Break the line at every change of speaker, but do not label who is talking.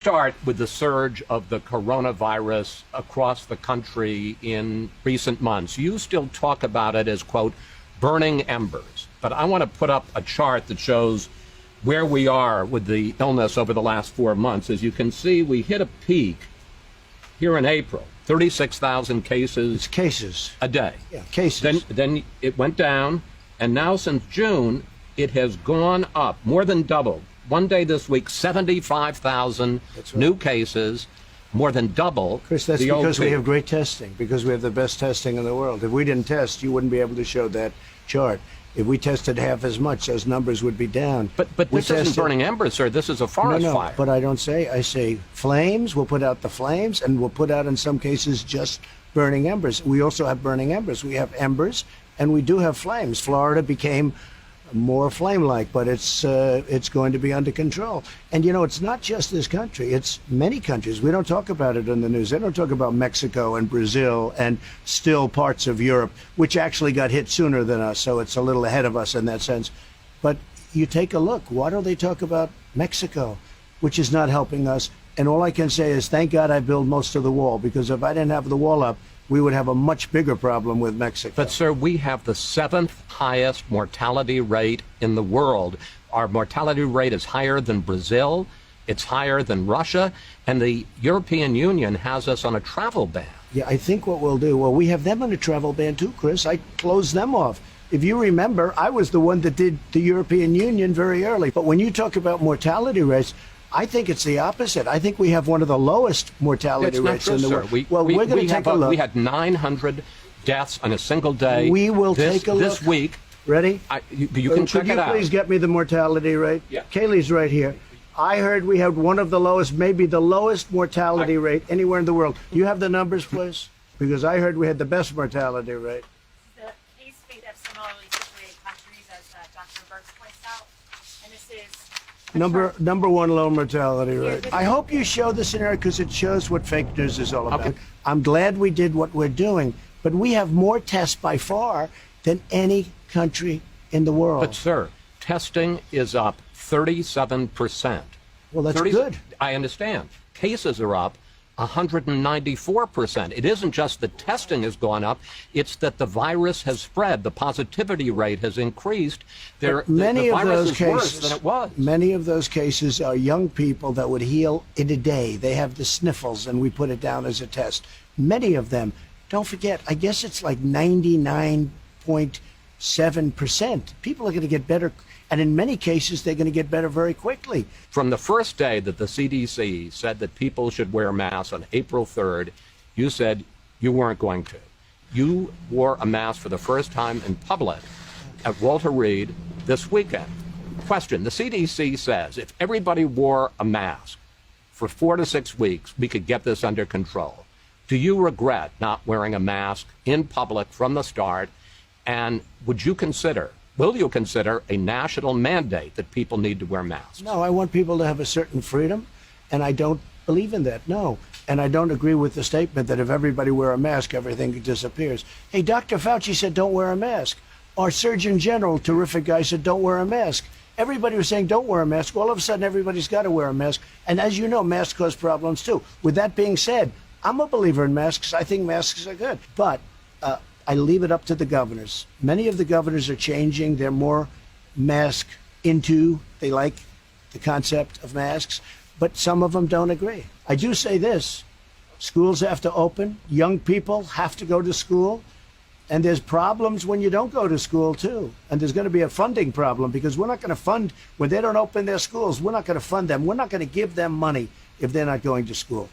Start with the surge of the coronavirus across the country in recent months. You still talk about it as, quote, burning embers. But I want to put up a chart that shows where we are with the illness over the last 4 months. As you can see, we hit a peak here in April, 36,000 cases.
It's cases.
A day.
Yeah, cases.
Then it went down, and now since June, it has gone up, more than doubled. One day this week, 75,000 new cases, more than double.
Chris, that's because we have great testing, because we have the best testing in the world. If we didn't test, you wouldn't be able to show that chart. If we tested half as much, those numbers would be down.
But this isn't burning embers, sir. This is a forest fire.
But I don't say. I say flames. We'll put out the flames, and we'll put out, in some cases, just burning embers. We also have burning embers. We have embers, and we do have flames. Florida became more flame-like, but it's going to be under control. And you know, it's not just this country, it's many countries. We don't talk about it in the news. They don't talk about Mexico and Brazil and still parts of Europe, which actually got hit sooner than us, so it's a little ahead of us in that sense. But you take a look, why don't they talk about Mexico, which is not helping us? And all I can say is, thank God I built most of the wall, because if I didn't have the wall up, we would have a much bigger problem with Mexico.
But, sir, we have the 7th highest mortality rate in the world. Our mortality rate is higher than Brazil. It's higher than Russia. And the European Union has us on a travel ban.
Yeah, I think what we'll do, well, we have them on a travel ban too, Chris. I closed them off. If you remember, I was the one that did the European Union very early. But when you talk about mortality rates, I think it's the opposite. I think we have one of the lowest mortality rates in the world.
We're going to take a look. We had 900 deaths on a single day.
We will take a look.
This week.
Ready?
You can check it out.
Could you please get me the mortality rate?
Yeah.
Kaylee's right here. I heard we have one of the lowest, maybe the lowest mortality rate anywhere in the world. You have the numbers, please? Because I heard we had the best mortality rate.
The case rate of similarly situated countries, as Dr. Burks points out, and this is
Number one low mortality rate. I hope you show the scenario, because it shows what fake news is all about.
Okay.
I'm glad we did what we're doing, but we have more tests by far than any country in the world.
But, sir, testing is up 37%.
Well, that's good.
I understand. Cases are up 194%. It isn't just that testing has gone up, it's that the virus has spread. The positivity rate has increased. The virus is worse than it was.
Many of those cases are young people that would heal in a day. They have the sniffles, and we put it down as a test. Many of them, don't forget, I guess it's like 99.7%. People are going to get better, and in many cases, they're going to get better very quickly.
From the first day that the CDC said that people should wear masks on April 3rd, you said you weren't going to. You wore a mask for the first time in public at Walter Reed this weekend. Question, the CDC says if everybody wore a mask for 4 to 6 weeks, we could get this under control. Do you regret not wearing a mask in public from the start? And will you consider a national mandate that people need to wear masks?
No, I want people to have a certain freedom, and I don't believe in that, no. And I don't agree with the statement that if everybody wear a mask, everything disappears. Hey, Dr. Fauci said don't wear a mask. Our Surgeon General, terrific guy, said don't wear a mask. Everybody was saying don't wear a mask. All of a sudden, everybody's got to wear a mask. And as you know, masks cause problems too. With that being said, I'm a believer in masks. I think masks are good. But I leave it up to the governors. Many of the governors are changing. They're more mask into. They like the concept of masks, but some of them don't agree. I do say this. Schools have to open. Young people have to go to school. And there's problems when you don't go to school, too. And there's going to be a funding problem, because we're not going to fund, when they don't open their schools, we're not going to fund them. We're not going to give them money if they're not going to school.